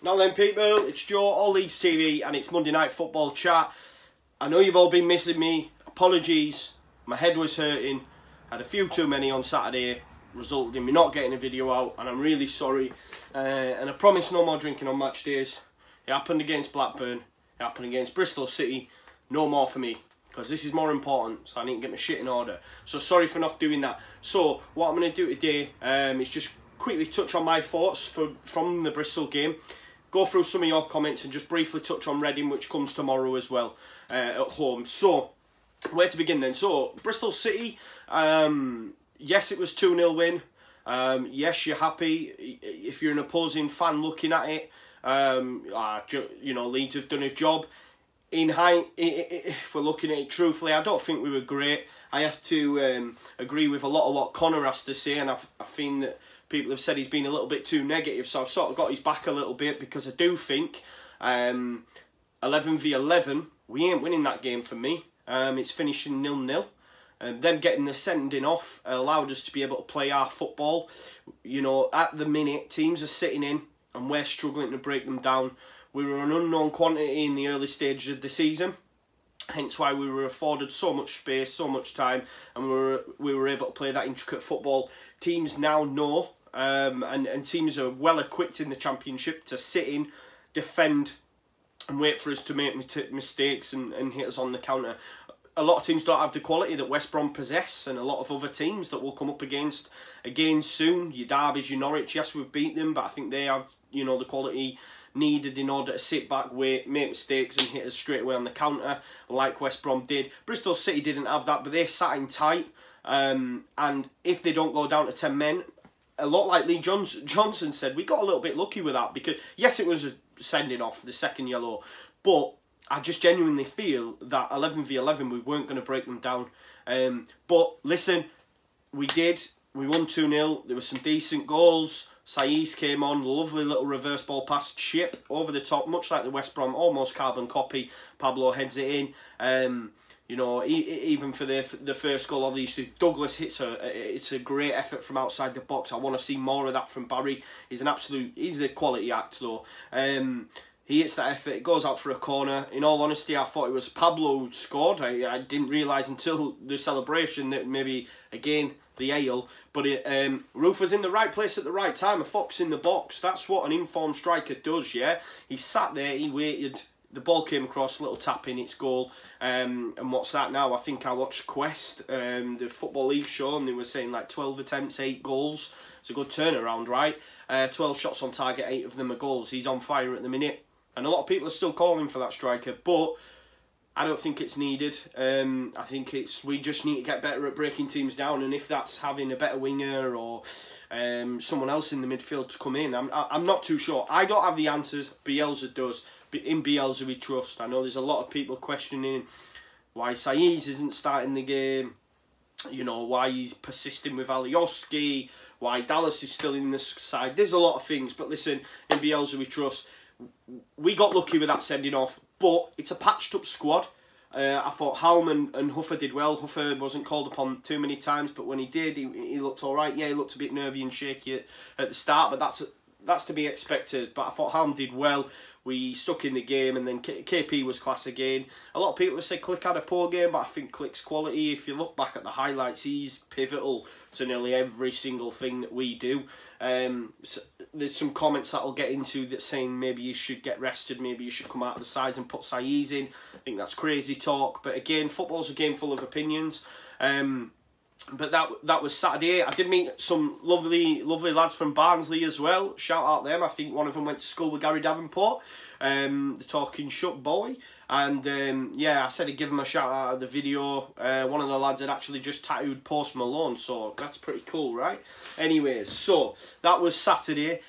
Now then people, it's Joe, all Leeds TV, and it's Monday Night Football Chat. I know you've all been missing me, apologies, my head was hurting, had a few too many on Saturday, resulted in me not getting a video out, and I'm really sorry, and I promise no more drinking on match days. It happened against Blackburn, it happened against Bristol City, no more for me, because this is more important, so I need to get my shit in order. So sorry for not doing that. So what I'm going to do today is just quickly touch on my thoughts from the Bristol game, go through some of your comments and just briefly touch on Reading, which comes tomorrow as well at home. So where to begin then? So Bristol City, yes, it was 2-0 win. Yes, you're happy if you're an opposing fan looking at it. You know, Leeds have done a job. If we're looking at it truthfully, I don't think we were great. I have to agree with a lot of what Conor has to say, and I think that people have said he's been a little bit too negative, so I've sort of got his back a little bit, because I do think 11v11, we ain't winning that game for me. It's finishing 0-0. And them getting the sending off allowed us to be able to play our football. You know, at the minute, teams are sitting in and we're struggling to break them down. We were an unknown quantity in the early stages of the season, hence why we were afforded so much space, so much time, and we were able to play that intricate football. Teams now know, and teams are well equipped in the Championship to sit in, defend, and wait for us to make mistakes and hit us on the counter. A lot of teams don't have the quality that West Brom possess, and a lot of other teams that we'll come up against again soon. Your Derby's, your Norwich, yes, we've beat them, but I think they have, you know, the quality needed in order to sit back, wait, make mistakes and hit us straight away on the counter, like West Brom did. Bristol City didn't have that, but they sat in tight, and if they don't go down to 10 men, a lot like Lee Johnson said, we got a little bit lucky with that, because yes, it was a sending off, the second yellow, but I just genuinely feel that 11v11 we weren't going to break them down. But listen, we did. We won 2-0. There were some decent goals. Saiz came on, lovely little reverse ball pass, chip over the top, much like the West Brom, almost carbon copy. Pablo heads it in. You know, even for the first goal, obviously Douglas hits it's a great effort from outside the box. I want to see more of that from Barry. He's the quality act though. He hits that effort, it goes out for a corner. In all honesty, I thought it was Pablo who scored. I didn't realise until the celebration that maybe, again, the ale. But Roof was in the right place at the right time, a fox in the box. That's what an informed striker does, yeah? He sat there, he waited, the ball came across, little tap in, it's goal. And what's that now? I think I watched Quest, the Football League show, and they were saying like 12 attempts, 8 goals. It's a good turnaround, right? 12 shots on target, 8 of them are goals. He's on fire at the minute. And a lot of people are still calling for that striker, but I don't think it's needed. I think we just need to get better at breaking teams down, and if that's having a better winger or someone else in the midfield to come in, I'm not too sure. I don't have the answers. Bielsa does. In Bielsa we trust. I know there's a lot of people questioning why Saiz isn't starting the game, you know, why he's persisting with Alioski, why Dallas is still in the side. There's a lot of things, but listen, in Bielsa we trust. We got lucky with that sending off, but it's a patched up squad. I thought Halm and Huffer did well. Huffer wasn't called upon too many times, but when he did, he looked all right. Yeah, he looked a bit nervy and shaky at the start, but that's to be expected. But I thought Halm did well. We stuck in the game, and then KP was class again. A lot of people have said Click had a poor game, but I think Click's quality, if you look back at the highlights, he's pivotal to nearly every single thing that we do. So there's some comments that I'll get into that saying maybe you should get rested, maybe you should come out of the sides and put Saiz in. I think that's crazy talk, but again, football's a game full of opinions. But that was Saturday. I did meet some lovely lads from Barnsley as well. Shout out them. I think one of them went to school with Gary Davenport, the Talking Shut boy. And yeah, I said I'd give him a shout out of the video. One of the lads had actually just tattooed Post Malone, so that's pretty cool, right? Anyways, so that was Saturday.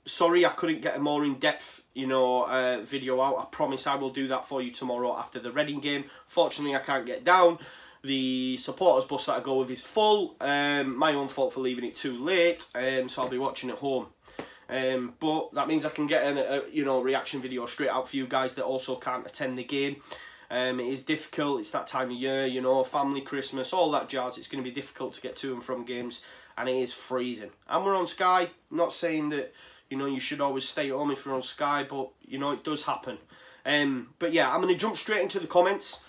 Sorry I couldn't get a more in-depth, you know, video out. I promise I will do that for you tomorrow after the Reading game. Fortunately, I can't get down. The supporters bus that I go with is full. My own fault for leaving it too late, so I'll be watching at home. But that means I can get a reaction video straight out for you guys that also can't attend the game. It is difficult. It's that time of year, you know, family, Christmas, all that jazz. It's going to be difficult to get to and from games, and it is freezing. And we're on Sky. I'm not saying that, You know, you should always stay at home if you're on Sky, but, you know, it does happen. But yeah, I'm going to jump straight into the comments.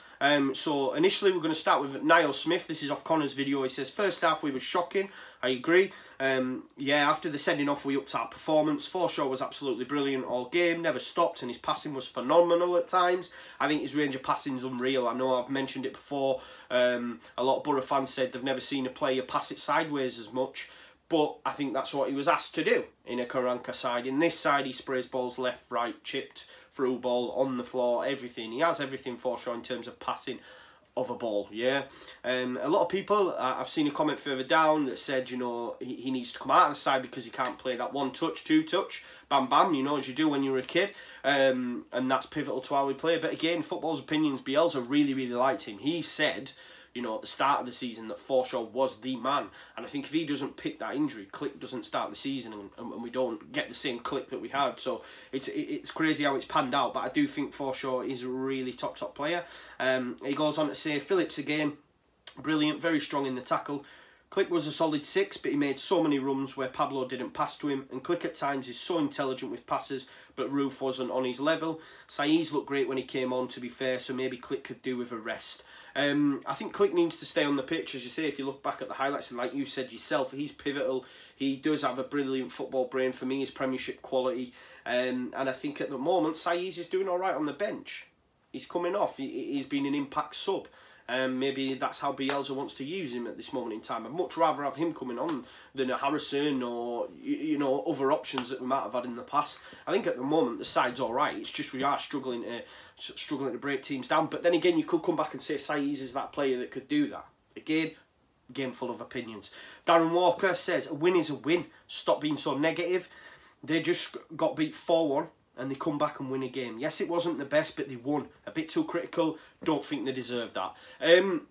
So initially we're going to start with Niall Smith. This is off Conor's video. He says, first half we were shocking. I agree. Yeah, after the sending off we upped our performance. Forshaw was absolutely brilliant all game, never stopped, and his passing was phenomenal at times. I think his range of passing is unreal. I know I've mentioned it before. A lot of Borough fans said they've never seen a player pass it sideways as much. But I think that's what he was asked to do in a Karanka side. In this side, he sprays balls left, right, chipped, through ball, on the floor, everything. He has everything for sure in terms of passing of a ball, yeah. A lot of people, I've seen a comment further down that said, you know, he needs to come out of the side because he can't play that one touch, two touch, bam bam, you know, as you do when you're a kid. And that's pivotal to how we play. But again, football's opinions, Bielsa really, really liked him. He said, you know, at the start of the season that Forshaw was the man. And I think if he doesn't pick that injury, Click doesn't start the season and we don't get the same Click that we had. So it's crazy how it's panned out. But I do think Forshaw is a really top player. He goes on to say, Phillips again, brilliant, very strong in the tackle. Click was a solid 6, but he made so many runs where Pablo didn't pass to him. And Click at times is so intelligent with passes, but Roof wasn't on his level. Saiz looked great when he came on, to be fair, so maybe Click could do with a rest. I think Click needs to stay on the pitch, as you say. If you look back at the highlights, and like you said yourself, he's pivotal. He does have a brilliant football brain. For me, his Premiership quality. And I think at the moment, Saiz is doing all right on the bench. He's coming off. He's been an impact sub. Maybe that's how Bielsa wants to use him at this moment in time. I'd much rather have him coming on than a Harrison or, you know, other options that we might have had in the past. I think at the moment the side's all right. It's just we are struggling to break teams down. But then again, you could come back and say Saiz is that player that could do that. Again, game full of opinions. Darren Walker says, a win is a win. Stop being so negative. They just got beat 4-1. And they come back and win a game. Yes, it wasn't the best, but they won. A bit too critical. Don't think they deserve that.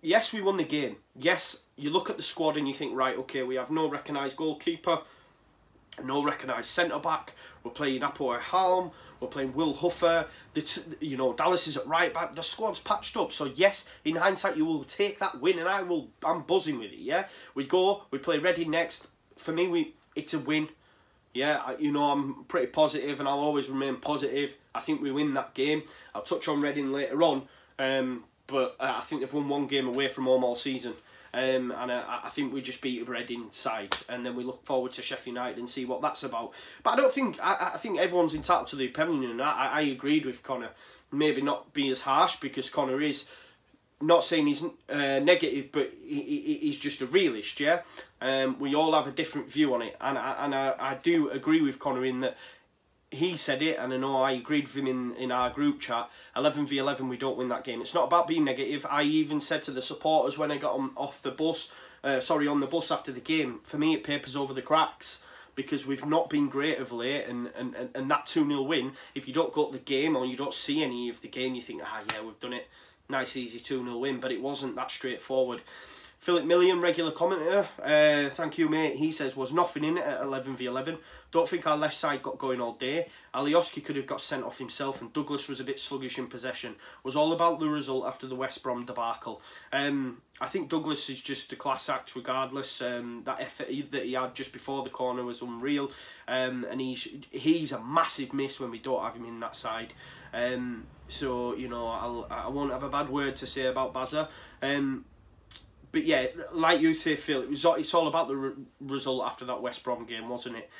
Yes, we won the game. Yes, you look at the squad and you think, right, okay, we have no recognised goalkeeper, no recognised centre-back. We're playing Apo Halm. We're playing Will Huffer. You know, Dallas is at right back. The squad's patched up. So yes, in hindsight, you will take that win, and I'm buzzing with it. Yeah, we go. We play Reading next. For me, it's a win. Yeah, you know, I'm pretty positive and I'll always remain positive. I think we win that game. I'll touch on Reading later on, but I think they've won one game away from home all season. And I think we just beat a Reading side, and then we look forward to Sheffield United and see what that's about. But I don't think, I think everyone's entitled to the opinion, and I agreed with Conor. Maybe not be as harsh, because Conor is, not saying he's negative, but he's just a realist, yeah? We all have a different view on it, and I do agree with Conor in that he said it, and I know I agreed with him in our group chat, 11v11, we don't win that game. It's not about being negative. I even said to the supporters when I got them off the bus, on the bus after the game, for me it papers over the cracks, because we've not been great of late, and that 2-0 win, if you don't go to the game or you don't see any of the game, you think, yeah, we've done it. Nice, easy 2-0 win, but it wasn't that straightforward. Philip Million, regular commentator, thank you, mate. He says, was nothing in it at 11v11. Don't think our left side got going all day. Alioski could have got sent off himself, and Douglas was a bit sluggish in possession. Was all about the result after the West Brom debacle. I think Douglas is just a class act regardless. That effort that he had just before the corner was unreal. And he's a massive miss when we don't have him in that side. So, you know, I won't have a bad word to say about Bazza. But yeah, like you say, Phil, it's all about the result after that West Brom game, wasn't it?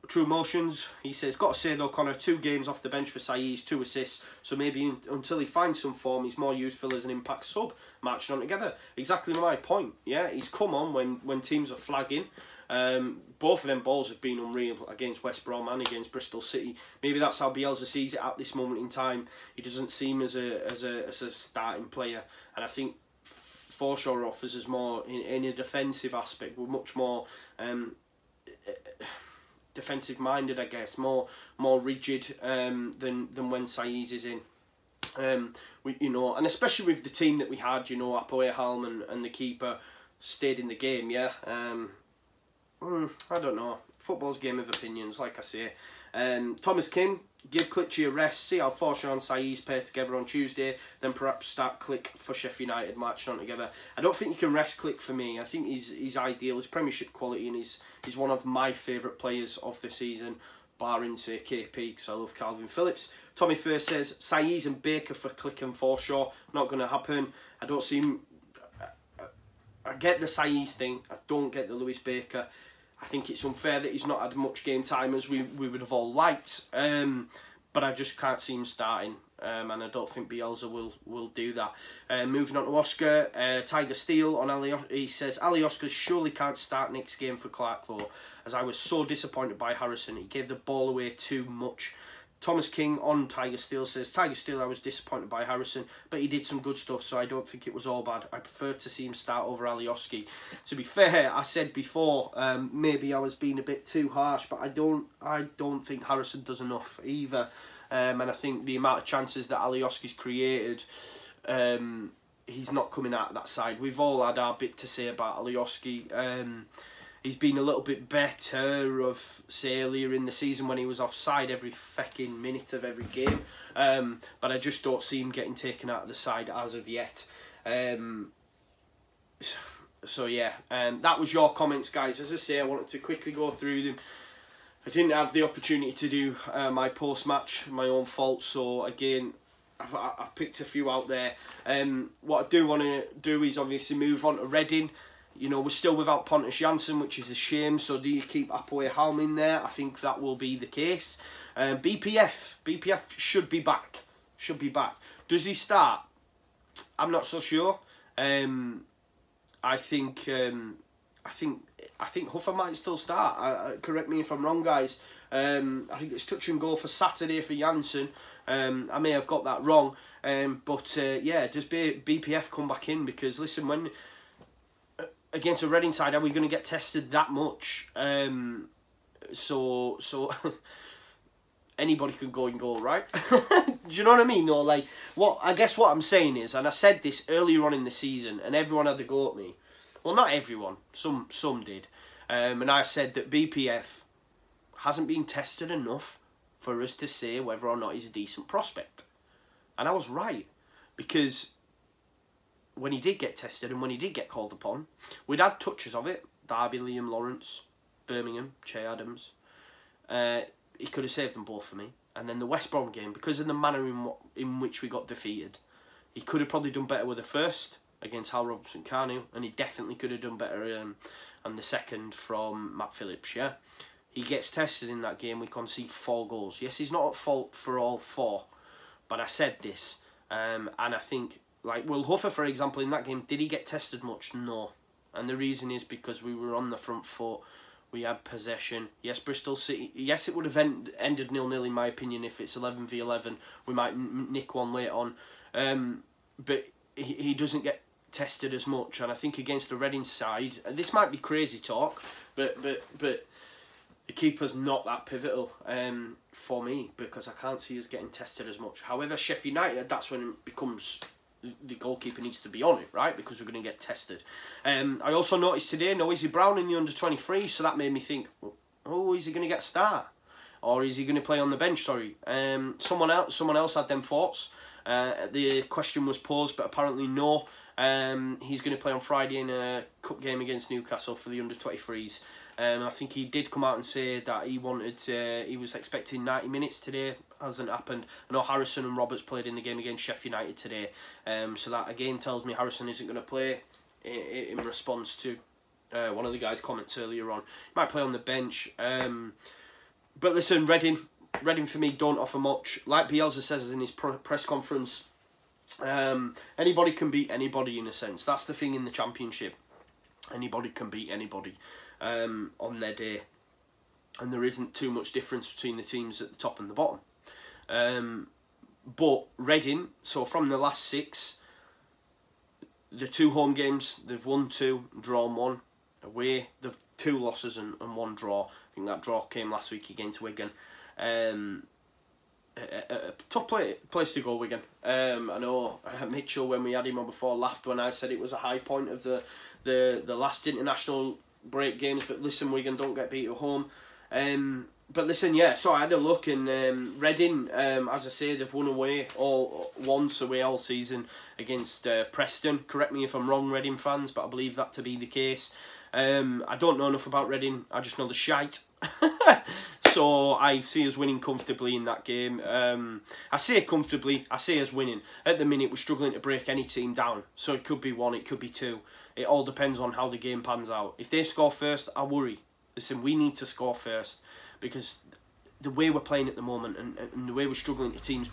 True Motions, he says, got to say though, Conor, 2 games off the bench for Saiz, 2 assists, so maybe until he finds some form, he's more useful as an impact sub, marching on together. Exactly my point, yeah? He's come on when teams are flagging. Both of them balls have been unreal against West Brom and against Bristol City. Maybe that's how Bielsa sees it at this moment in time. He doesn't seem as a starting player, and I think Forshaw offers us more in a defensive aspect. We're much more defensive minded, I guess, more rigid than when Saiz is in. You know, and especially with the team that we had, you know, Apoe Halm and the keeper stayed in the game. Yeah, I don't know. Football's a game of opinions, like I say. Thomas King, give Klitschy a rest, see how Forshaw and Saiz pair together on Tuesday, then perhaps start Click for Sheffield United marching on together. I don't think you can rest Click for me. I think he's ideal, his Premiership quality, and he's one of my favourite players of the season barring, say, KP, because I love Calvin Phillips. Tommy First says, Saiz and Baker for Click and Forshaw. Not going to happen. I don't see him... I get the Saiz thing. I don't get the Lewis Baker. I think it's unfair that he's not had much game time as we would have all liked. But I just can't see him starting. And I don't think Bielsa will do that. Moving on to Oscar, Tiger Steel on Ali. He says, Ali Oscar surely can't start next game for Clarklow, as I was so disappointed by Harrison. He gave the ball away too much. Thomas King on Tiger Steel says, Tiger Steel, I was disappointed by Harrison, but he did some good stuff, so I don't think it was all bad. I prefer to see him start over Alioski. To be fair, I said before, maybe I was being a bit too harsh, but I don't think Harrison does enough either. And I think the amount of chances that Alioski's created, he's not coming out of that side. We've all had our bit to say about Alioski. He's been a little bit better of, say, earlier in the season when he was offside every fucking minute of every game. But I just don't see him getting taken out of the side as of yet. So yeah, that was your comments, guys. As I say, I wanted to quickly go through them. I didn't have the opportunity to do my post-match, my own fault. So again, I've picked a few out there. What I do want to do is obviously move on to Reading. You know, we're still without Pontus Jansson, which is a shame. So do you keep Apoe in there? I think that will be the case. BPF should be back. Should be back. Does he start? I'm not so sure. I think Huffer might still start. Correct me if I'm wrong, guys. I think it's touch and go for Saturday for Jansson. I may have got that wrong. But yeah, does BPF come back in? Because listen, when against a Reading side, are we going to get tested that much? So anybody can go and goal, right? Do you know what I mean? No, like I guess what I'm saying is, and I said this earlier on in the season, and everyone had to go at me. Well, not everyone. Some did. And I said that BPF hasn't been tested enough for us to say whether or not he's a decent prospect. And I was right, because when he did get tested and when he did get called upon, we'd had touches of it. Derby, Liam Lawrence, Birmingham, Che Adams. He could have saved them both for me. And then the West Brom game, because of the manner in which we got defeated, he could have probably done better with the first against Hal Robinson-Carnell, and he definitely could have done better on the second from Matt Phillips, yeah? He gets tested in that game, we concede 4 goals. Yes, he's not at fault for all 4, but I said this, and I think, like, Will Huffer, for example, in that game, did he get tested much? No. And the reason is because we were on the front foot, we had possession. Yes, Bristol City, yes, it would have ended 0-0 in my opinion if it's 11v11. We might nick one late on, but he doesn't get tested as much, and I think against the Reading side, and this might be crazy talk, but the keeper's not that pivotal for me, because I can't see us getting tested as much. However, Sheffield United, that's when it becomes the goalkeeper needs to be on it, right? Because we're going to get tested. I also noticed today Noisy Brown in the under-23, so that made me think, oh, is he going to get a start? Or is he going to play on the bench, sorry? Someone else had them thoughts. The question was posed, but apparently no. He's going to play on Friday in a cup game against Newcastle for the under-23s. I think he did come out and say that he was expecting 90 minutes today. Hasn't happened. I know Harrison and Roberts played in the game against Sheffield United today. So that again tells me Harrison isn't going to play in response to one of the guys' comments earlier on. He might play on the bench. But listen, Reading for me don't offer much. Like Bielsa says in his press conference, anybody can beat anybody in a sense. That's the thing in the Championship. Anybody can beat anybody on their day, and there isn't too much difference between the teams at the top and the bottom. But Reading, so from the last 6, the 2 home games, they've won 2, drawn 1. Away, they've 2 losses and 1 draw. I think that draw came last week against Wigan. A tough place to go, Wigan. I know Mitchell, when we had him on before, laughed when I said it was a high point of the last international break games. But listen, Wigan don't get beat at home. But listen, yeah, so I had a look, and Reading, as I say, they've won once away all season against Preston. Correct me if I'm wrong, Reading fans, but I believe that to be the case. I don't know enough about Reading, I just know the shite. So I see us winning comfortably in that game. I say comfortably, I say us winning. At the minute, we're struggling to break any team down. So it could be 1, it could be 2. It all depends on how the game pans out. If they score first, I worry. Listen, we need to score first, because the way we're playing at the moment and the way we're struggling to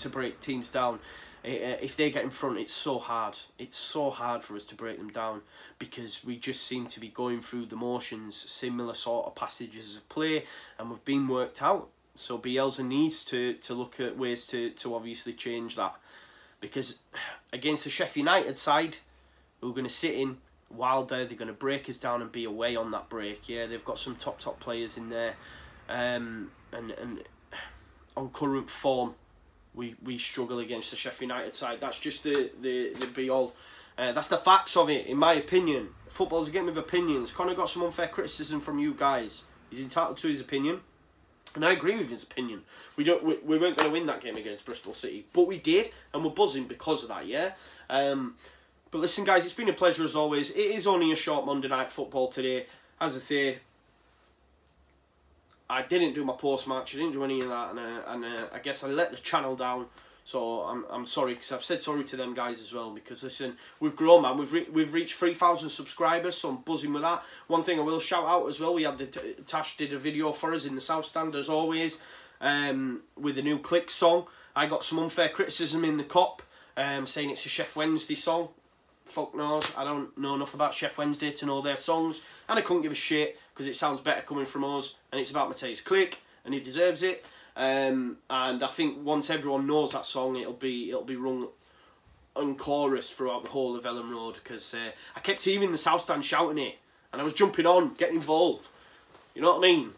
break teams down, if they get in front, it's so hard. It's so hard for us to break them down, because we just seem to be going through the motions, similar sort of passages of play, and we've been worked out. So Bielsa needs to look at ways to obviously change that, because against the Sheffield United side, who are going to sit in Wilder, they're going to break us down and be away on that break. Yeah, they've got some top players in there, and on current form, we struggle against the Sheffield United side. That's just the be all. That's the facts of it, in my opinion. Football's a game of opinions. Conor got some unfair criticism from you guys. He's entitled to his opinion, and I agree with his opinion. We weren't going to win that game against Bristol City, but we did, and we're buzzing because of that. Yeah. But listen, guys, it's been a pleasure as always. It is only a short Monday Night Football today. As I say, I didn't do my post-match. I didn't do any of that, and I guess I let the channel down. So I'm sorry, because I've said sorry to them guys as well. Because listen, we've grown, man. We've reached 3,000 subscribers, so I'm buzzing with that. One thing I will shout out as well, we had Tash did a video for us in the South Stand as always, with the new Click song. I got some unfair criticism in the cop, saying it's a Chef Wednesday song. Fuck knows, I don't know enough about Chef Wednesday to know their songs, and I couldn't give a shit because it sounds better coming from us, and it's about Mateus Click, and he deserves it. And I think once everyone knows that song, it'll be rung on chorus throughout the whole of Ellen Road, because I kept hearing the South Stand shouting it, and I was jumping on, getting involved. You know what I mean?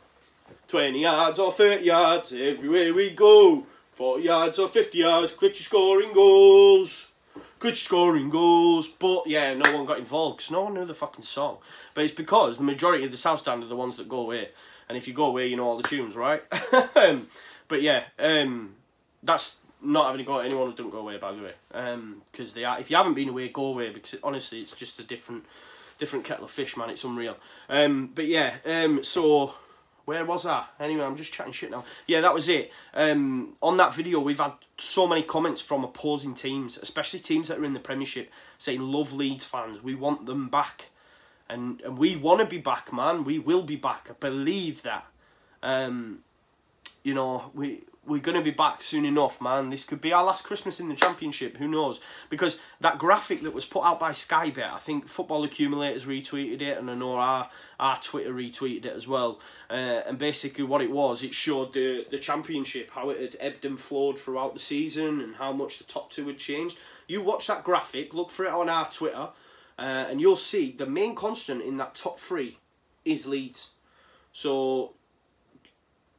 20 yards or 30 yards, everywhere we go. 40 yards or 50 yards, Click scoring goals. Good scoring goals, but yeah, no one got involved because no one knew the fucking song. But it's because the majority of the South Stand are the ones that go away, and if you go away, you know all the tunes, right? But yeah, that's not having a go at anyone who don't go away, by the way. Because they are. If you haven't been away, go away, because honestly, it's just a different kettle of fish, man. It's unreal. But yeah, so. Where was I? Anyway, I'm just chatting shit now. Yeah, that was it. On that video, we've had so many comments from opposing teams, especially teams that are in the Premiership, saying, love Leeds fans, we want them back. And we want to be back, man. We will be back. I believe that. You know, we're going to be back soon enough, man. This could be our last Christmas in the Championship. Who knows? Because that graphic that was put out by Sky Bet, I think Football Accumulators retweeted it, and I know our Twitter retweeted it as well. And basically what it was, it showed the Championship, how it had ebbed and flowed throughout the season, and how much the top two had changed. You watch that graphic, look for it on our Twitter, and you'll see the main constant in that top 3 is Leeds. So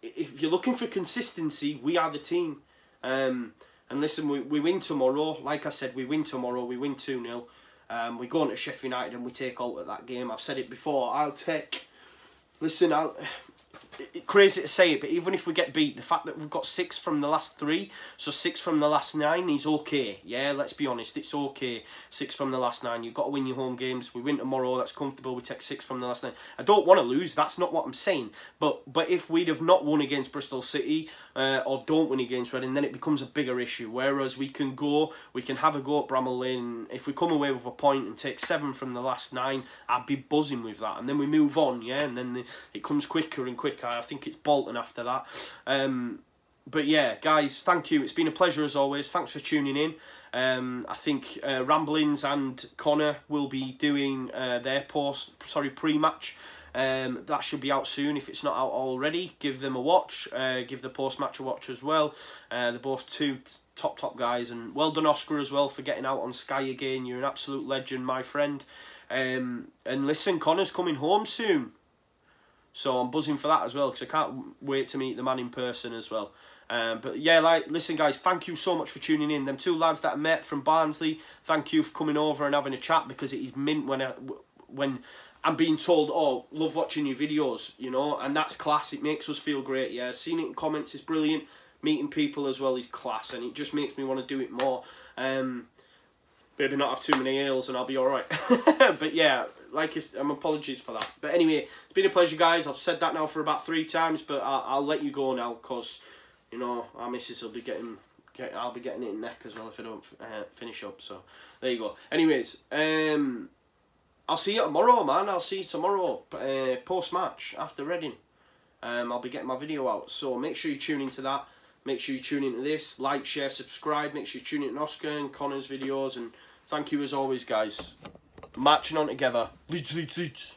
if you're looking for consistency, we are the team. And listen, we win tomorrow. Like I said, we win tomorrow. We win 2-0. We go on to Sheffield United and we take out at that game. I've said it before. It's crazy to say it, but even if we get beat, the fact that we've got 6 from the last 3, so 6 from the last 9 is okay. Yeah, let's be honest, it's okay. 6 from the last 9. You've got to win your home games. We win tomorrow, that's comfortable. We take 6 from the last 9. I don't want to lose, that's not what I'm saying. But if we'd have not won against Bristol City, or don't win against Reading, then it becomes a bigger issue. Whereas we can have a go at Bramall Lane. If we come away with a point and take 7 from the last 9, I'd be buzzing with that. And then we move on, yeah, and then it comes quicker and quicker. I think it's Bolton after that. But yeah, guys, thank you. It's been a pleasure as always. Thanks for tuning in. I think Ramblings and Conor will be doing their pre-match. That should be out soon. If it's not out already, give them a watch. Give the post-match a watch as well. They're both 2 top guys. And well done, Oscar, as well, for getting out on Sky again. You're an absolute legend, my friend. And listen, Conor's coming home soon. So I'm buzzing for that as well, because I can't wait to meet the man in person as well. But yeah, listen guys, thank you so much for tuning in. Them 2 lads that I met from Barnsley, thank you for coming over and having a chat, because it is mint when I'm being told, oh, love watching your videos, you know, and that's class. It makes us feel great, yeah. Seeing it in comments is brilliant. Meeting people as well is class, and it just makes me want to do it more. Maybe not have too many ales and I'll be alright. But yeah, apologies for that. But anyway, it's been a pleasure, guys. I've said that now for about 3 times, but I'll let you go now, because, you know, our missus will be I'll be getting it in neck as well if I don't finish up. So there you go. Anyways, I'll see you tomorrow, man. I'll see you tomorrow, post match after Reading. I'll be getting my video out, so make sure you tune into that. Make sure you tune into this. Like, share, subscribe. Make sure you tune into Oscar and Conor's videos. And thank you as always, guys. Marching on together. Leeds, Leeds, Leeds.